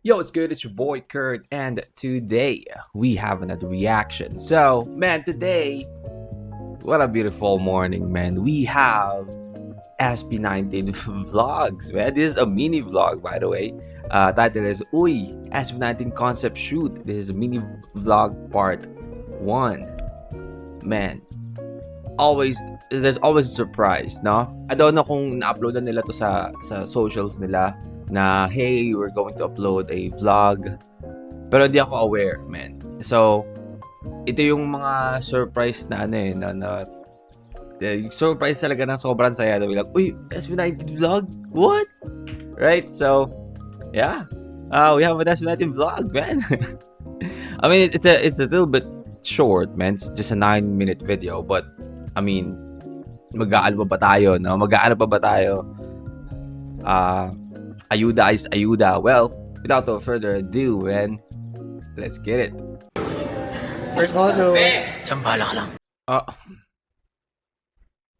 Yo, it's good? It's your boy Kurt, and today we have another reaction. So, man, today, what a beautiful morning, man. We have SB19 vlogs, man. This is a mini vlog, by the way. Title is Uy, SB19 Concept Shoot. This is a mini vlog part 1. Man, there's always a surprise, no? I don't know kung na-uploadan nila to sa socials nila na hey, we're going to upload a vlog. Pero hindi ako aware, man. So, ito yung mga surprise na yung surprise talaga na sobrang saya na bilang, uy, SB19 vlog? What? Right? So, yeah. We have an SB19 vlog, man. I mean, it's a little bit short, man. It's just a 9-minute video, but I mean, mag-aano pa ba tayo, no? Mag-aano pa ba tayo? Ayuda is ayuda. Well, without further ado, man, let's get it. First auto. Sambala ka lang.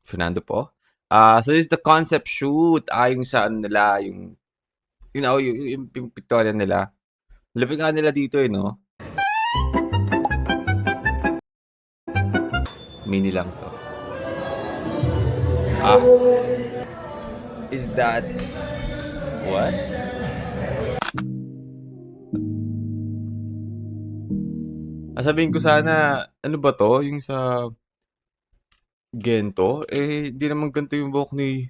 Fernando po. So this is the concept shoot. Yung sa ano nila, yung pictorial nila. Lapit nga nila dito no? Mini lang to. Is that what? Sabihin ko sana, ano ba to? Yung sa Gento? Di naman ganito yung buhok ni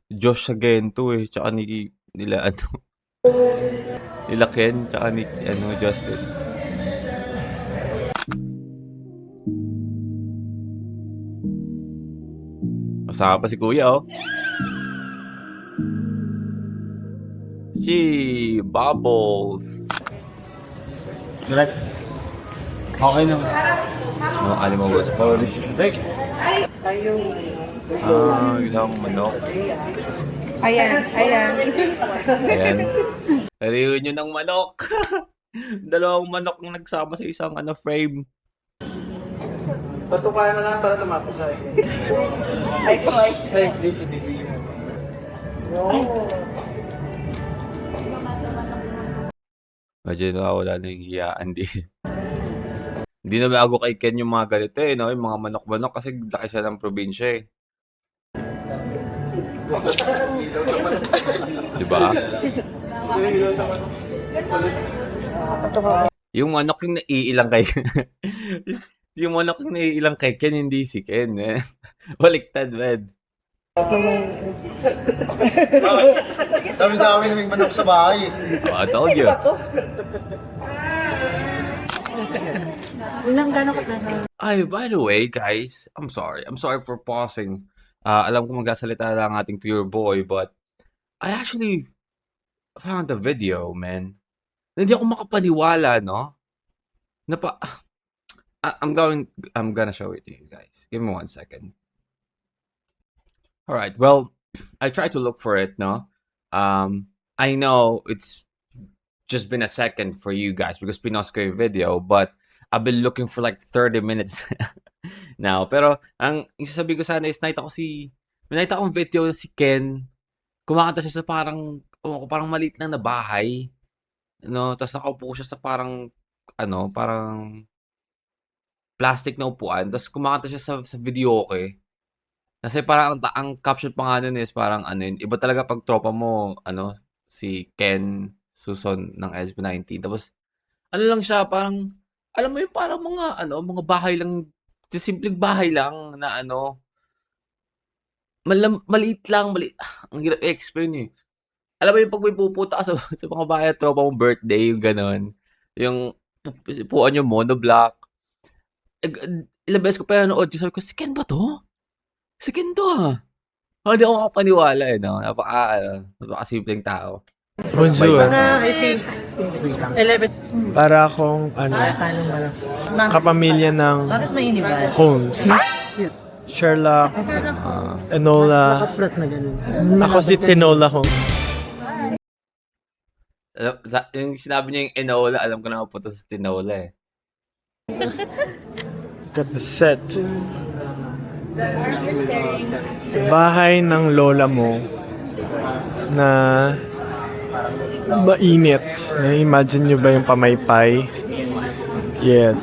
Josh sa Gento Tsaka nila Ken, tsaka ni Justin. Kasama pa si Kuya, Bubbles. Direct. Okay naman. No, animal was Polish. Isang manok. Ayan. Ayan. Reunion ng manok. Dalawang manok ang nagsama sa isang frame. Patukayan na lang para lumapit sa akin. Ice. Imagine, wala na yung hiyaan Hindi na bago kay Ken yung mga ganito no? Yung mga manok-manok kasi laki siya ng probinsya Diba? Yung manok yung naiilang kay yung manok yung naiilang kay Ken, hindi si Ken Baliktad, man. Dami-dami naming manok sa bahay. I told you. Ay, by the way, guys, I'm sorry for pausing. Alam ko magsasalita lang ating pure boy, but I actually found a video, man. Hindi ako makapaniwala, no? I'm gonna show it to you guys. Give me 1 second. All right. Well, I tried to look for it, no? I know it's just been a second for you guys because pinost ko yung video, but I've been looking for like 30 minutes now. Pero ang isasabi ko sana is nakita akong video si Ken. Kumakanta siya sa parang maliit lang na bahay. No, tapos nakaupo siya sa parang plastic na upuan. Tapos kumakanta siya sa video Kasi parang ang caption pa nga nun is parang iba talaga pag tropa mo, si Ken Suson ng SB19. Tapos lang siya, parang alam mo yung parang mga bahay lang, simpleng bahay lang na maliit lang. Ang hirap i-explain Alam mo yung pag may pupunta ka sa mga bahay at tropa mong birthday, yung ganon. Yung puan yung monoblock. Ilang beses ko pa nanood, sabi ko, si Ken ba to? Si Ken to Hindi ako makapaniwala no? Napaka-simpleng tao. Bonjour. I think 11. Para akong kapamilya ng Bakit may iniba? Holmes. Sherlock, Enola. Ako si Tinola Holmes. Yung sinabi niya yung Enola, alam ko na mapunta sa Tinola Got the set. Bahay ng lola mo na Mainit. Na-imagine nyo ba yung pamaypay? Yes.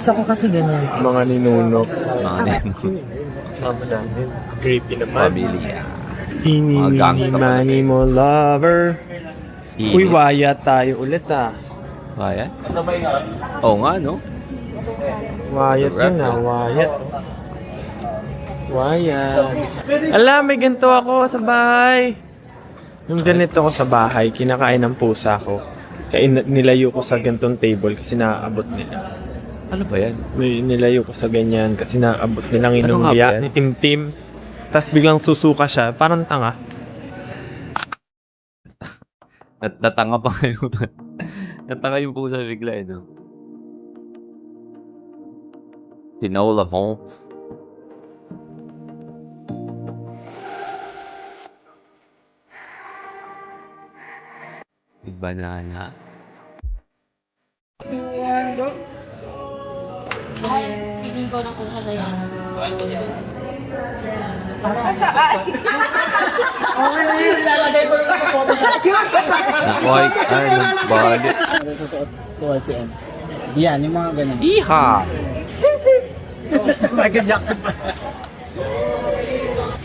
Gusto ko kasi ganyan. Mga ninunok. Mga din. Kasama namin. Creepy naman. Pamilya. Hini Mga gangsta pala. mani mo lover. Uy, Init. waya tayo ulit ah. Kaya? Oo nga, no? Wyatt yun ah, Wyatt. Wyatt. Ala, may ganito ako sa bahay. Yung ganito ko sa bahay, kinakain ng pusa ko. Kaya nilayo ko sa gantong table kasi naaabot nila. Ano ba yan? May nilayo ko sa ganyan kasi naaabot nilang Ano nga ba inumbiya yan? ni Tim. Tapos biglang susuka siya, parang tanga. Natanga pa kayo. Natanga yung pusa bigla, eh, no? Tinola Holmes. Big banana. Piling ko na kung ano yan. Nakoy, ano, bali. Susuot ko si M. Yan, yung mga ganun. Iha! Michael Jackson pa.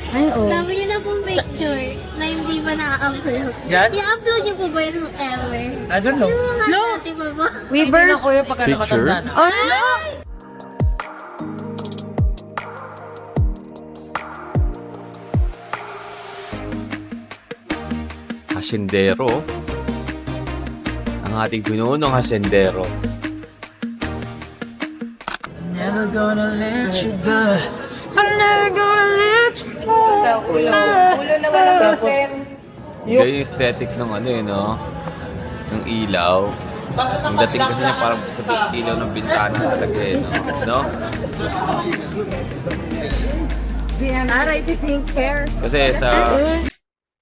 Ay, oh. Dami niyo na pong picture na hindi ba na-upload. Yan? I-upload niyo po ba yun ever? I don't know. Yung mga No. dati pa ba? Weavers. Ko yung pagka Picture? nakatanda na. Oh, no. Hasyendero. Ang ating pinunong hasyendero. Never gonna let you go. Ulo na walang kasen. Ganyan yung aesthetic ng ano eh, no? Ng ilaw. Ang dating kasi niya parang sa ilaw ng bintana talaga eh, no? Aray, si pink hair. Kasi sa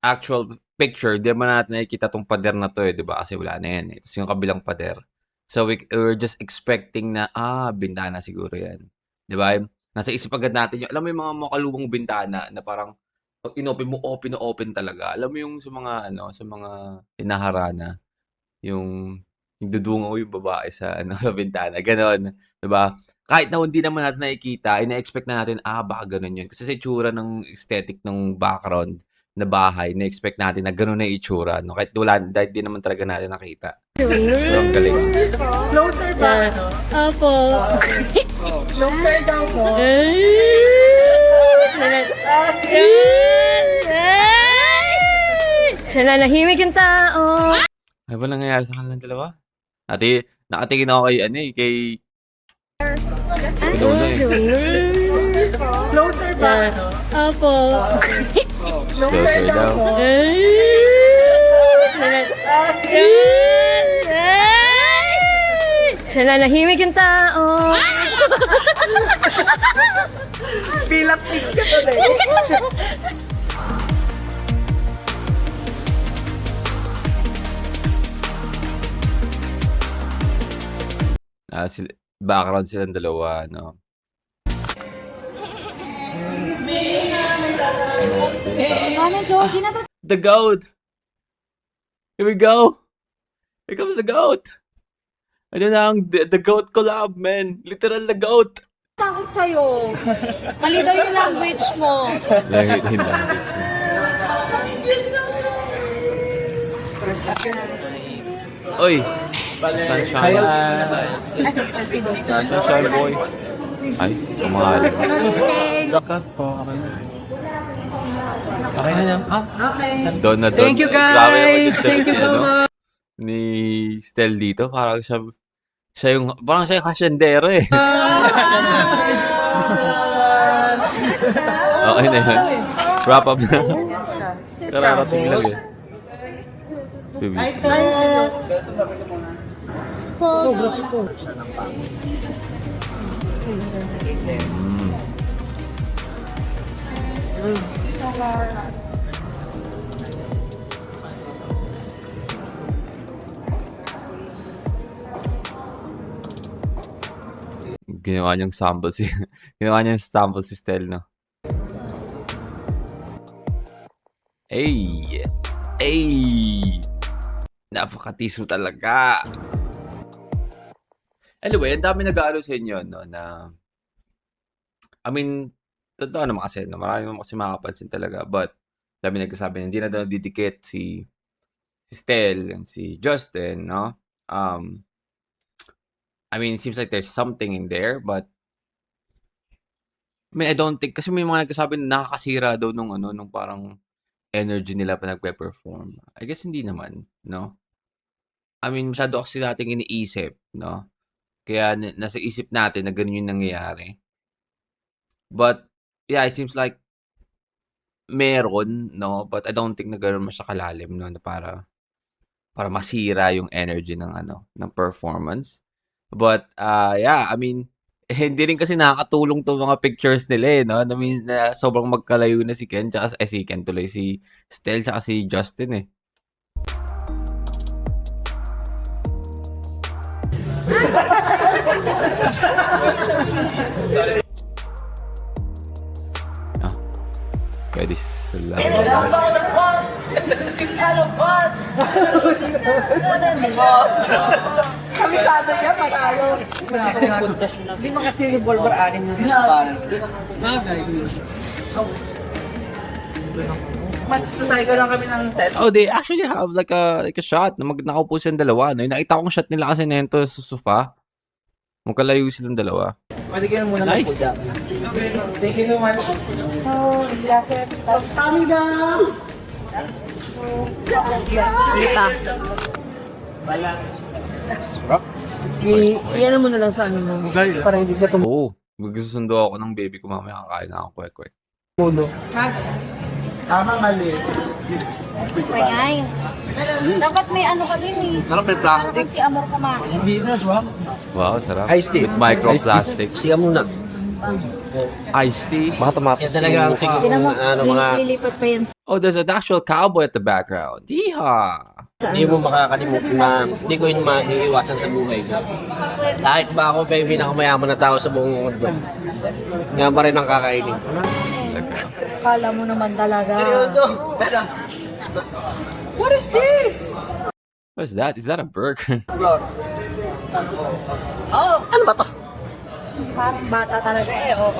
actual picture, di ba natin nakikita tong pader na to eh, di ba? Kasi wala na yan eh. Tapos yung kabilang pader. So we're just expecting na, bintana siguro yan. Di ba? Nasa isip agad natin yung, alam mo yung mga makaluwang bintana na parang pag inopen mo, open na open talaga. Alam mo yung sa mga, sa mga hinaharana, yung dudungaw yung babae sa, sa bintana. Ganon. Di ba? Kahit na hindi naman natin nakikita, ina-expect na natin, baka ganon yun. Kasi sa itsura ng aesthetic ng background na bahay, na-expect natin na ganon na yung itsura. No? Kahit wala, dahil di naman talaga natin nakita. Pero ang galing. Closer ba? Opo. Closer daw po. Nananahimik yung tao. Ano ba nangyayari sa kanilang dalawa? Nakatingin ako kay, kay Pinuno eh. Closer ba? Opo. Closer daw. Nananahimik yung tao. Pilak ka to eh. Background silang dalawa, no? The goat! Here we go! Here comes the goat! Ano na ang the goat collab, man? Literal the goat! Takot sa'yo. Mali daw yung language mo. Language mo. Oy! Sunshine. Sunshine boy. Ay, kamahal. Cut po. Okay na. Okay na yan. Doon na doon. Thank you, guys. Grabe naman yung step Thank you ni, so much. Ni Stel dito. Parang siya yung hasyendero eh. Okay na yun. Wrap up na. Kararating lang eh. Bibis. Ginawa niyang sample si Stel, no? Hey! Ay! Napakatis mo talaga. Anyway, ang dami nag-aalo sa inyo, no, na, I mean, totoo naman kasi, no, marami naman kasi makapansin talaga, but, dami nagsasabi na hindi na daw didikit si Stel and si Justin, no? I mean, it seems like there's something in there, but, I mean, I don't think, kasi may mga nagsasabi na nakakasira daw nung, ano, nung parang energy nila pa nagpe-perform. I guess hindi naman, no? I mean, masyado kasi nating iniisip, no? Kaya nasa isip natin na ganun yung nangyayari. But, yeah, it seems like meron, no? But I don't think na ganun mas kalalim, no? Na para masira yung energy ng ano, ng performance. But, yeah, I mean, hindi rin kasi nakakatulong to mga pictures nila eh, no? I mean, na sobrang magkalayo na si Ken, tsaka si Ken tuloy, si Stel, tsaka si Justin eh. Ah, pwede sila. Kamisado niya, patalo. Lima kasi revolver, anim na rin. Magsasay ko lang kami ng set. Oh, they actually have like a shot na nakaupo silang dalawa. No? Yung nakita kong shot nila kasi nento sa sofa. Magkalayo silang dalawa. Pwede kayo muna Nice. magpuda. Thank you so much. So, glasses. Kami daw. Kita. Iyan mo na lang sa ano mo. Para hindi siya Oo. Magsusundo ako ng baby ko mamaya kakain na ako kwek-kwek. tumulo. Tama mali. Ayan. Dapat may ano ka din eh. Sarap may Para kang si Amor kumain. Hindi na, swak. Wow, sarap. Iced tea. With microplastic. Siya muna. Iced tea. Baka tumapos. Yan talaga ang siguro Tinan mo, mga lilipat pa yan. Oh, there's an actual cowboy at the background. Yeehaw! hindi mo makakalimutan na hindi ko yun maiiwasan sa buhay ko. Kahit ba ako pa yung pinakamayaman na tao sa buong mundo. Nga pa rin ang kakainin ko. Kala mo naman talaga. What's that? Is that a burger? Parang bata talaga eh, oo.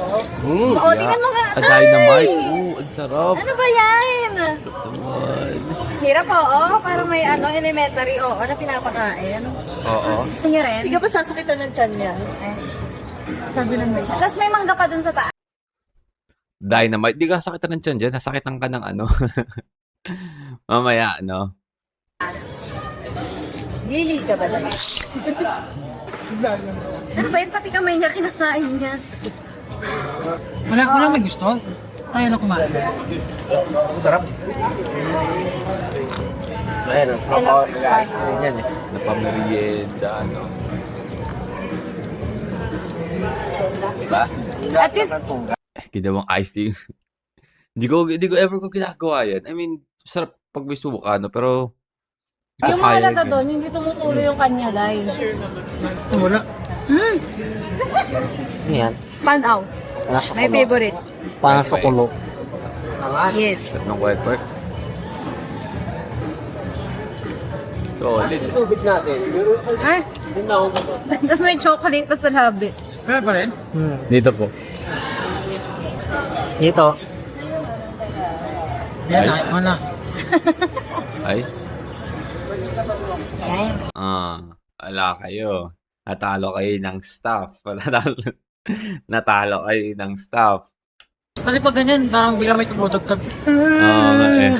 Ooh, Oo, tingnan mo nga. A dynamite. Ooh, ang sarap. Ano ba yan? Naman. Hirap oo, parang may ano, elementary oo na pinapakain. Oo. Gusto niya rin? Hindi ka ba sasakitan ng tiyan niya? Sabi lang mo. Tapos may mangga pa dun sa taas. Dynamite. Di ka sakitan ng tiyan dyan. Nasakitan ka ng ano. Mamaya, no? Lili ka ba lang? Ano ba yun? Pati kamay niya kinakain niya. Wala may gusto. Tayo na kumain. Ayun, ako nag-aayos na rin yan eh. Napamerienda, ano. Diba? At least, Ginawang iced tea. Hindi ko ever ko ginagawa yan. I mean, sarap pag may suka, no? Pero, hindi ko yung kaya mahalaga yun. doon, hindi tumutuloy yung kanya dahil. Wala. Ano yan? Panaw. My favorite. Parang sa kulo. Yes. Sarap ng kwek-kwek. Solid. Tubig natin. Ay, tapos may chocolate pa sa labi. Meron pa rin? Dito po. Dito. Yan, nakit mo na. Ay. Yan. Ala kayo. Natalo kayo ng staff. Natalo kayo ng staff. Kasi pag ganyan, parang bigla may tumutugtog. Eh.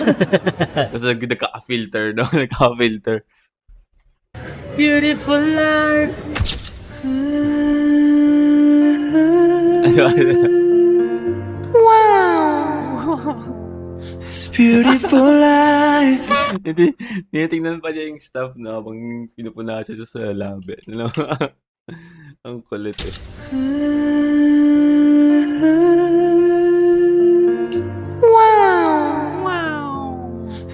Tapos nagka-filter, no? Nagka-filter. Beautiful life. It's beautiful life. Hindi, tinitingnan pa niya yung staff na habang pinupuna siya sa labi. Ano? Ang kulit eh.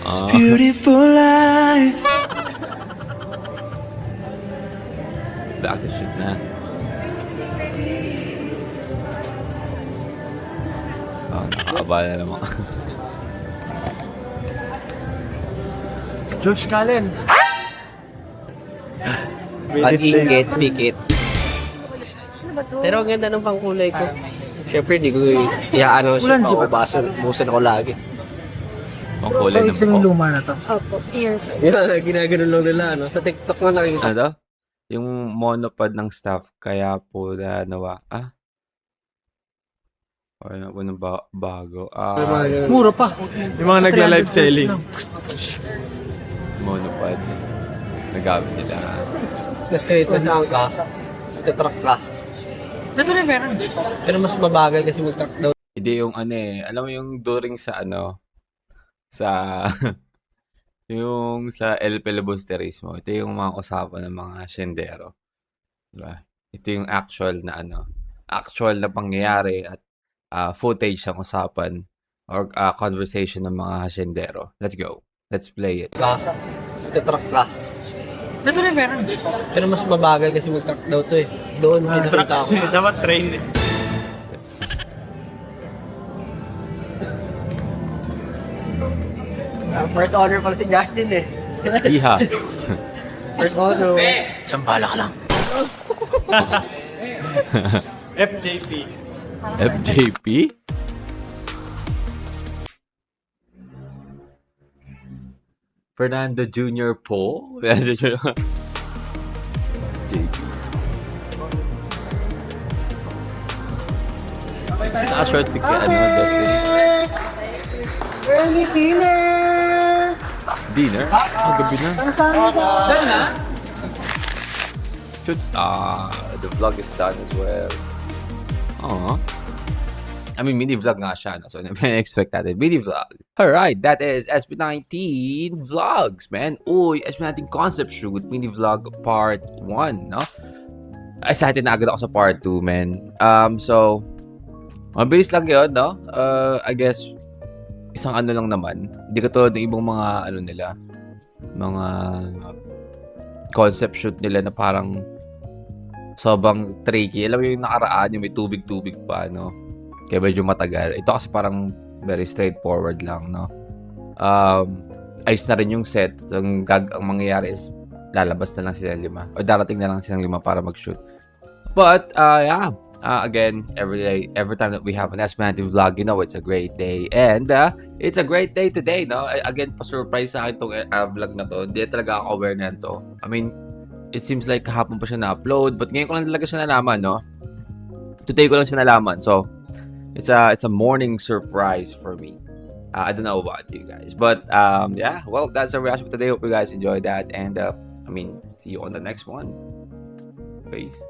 It's beautiful life. Back to shoot na. Nakakaba na naman. George Cullen. Pag-ingit, pikit. Pero ang ganda ng pangkulay ko. Siyempre, di ko i-ano siya pa. Busan ako lagi. Ang kulay ng buhok. luma na to. Opo, years old. Yan, ginagano lang nila. No? Sa TikTok nga nakikita. Ano? Yung monopod ng staff, kaya po na nawa. Kaya na po ng bago. Mura pa. Yung mga nagla-live selling. Monopod. Nagamit nila. Na-straight na saan ka, magta-truck ka. Ito na meron. Pero mas mabagal kasi mag-truck daw. Hindi yung alam mo yung during sa sa yung sa El Filibusterismo. Ito yung mga usapan ng mga siyendero. Diba? Ito yung actual na pangyayari at footage ng usapan or conversation ng mga siyendero. Let's go. Let's play it. Magta-truck ka. Ito na meron. Pero mas mabagal kasi mag-truck daw to eh. Doon, pinakita ako. Dapat train eh. First order pala si Justin eh. Iha. First order. Sambala ka lang. FJP. FJP? Fernando Jr. Po? JP. Naka-short si Justin. Early dinner! Dinner? Gabi na. Done na? The vlog is done as well. Aww. I mean, mini vlog nga siya, no? So, expect natin. Mini vlog. Alright, that is SB19 Vlogs, man. Uy, SB19 Concept Shoot, mini vlog part 1, no? Excited na agad ako sa part 2, man. So, mabilis lang yun, no? I guess, isang lang naman. Hindi katulad ng ibang mga, nila, mga concept shoot nila na parang sobrang tricky. Alam mo yung nakaraan, yung may tubig-tubig pa, no? Kaya medyo matagal. Ito kasi parang very straightforward lang, no? Ayos na rin yung set. Ang mangyayari is lalabas na lang sila 5. O darating na lang silang 5 para mag-shoot. But, yeah. Again, every time that we have an SB19 vlog, you know it's a great day. And it's a great day today, no? Again, pa-surprise sa akin itong vlog na to. Hindi talaga ako aware na to. I mean, it seems like kahapon pa siya na-upload. But ngayon ko lang talaga siya nalaman, no? Today ko lang siya nalaman. So, it's a morning surprise for me. I don't know about you guys. But, yeah. Well, that's our reaction for today. Hope you guys enjoyed that. And, see you on the next one. Peace.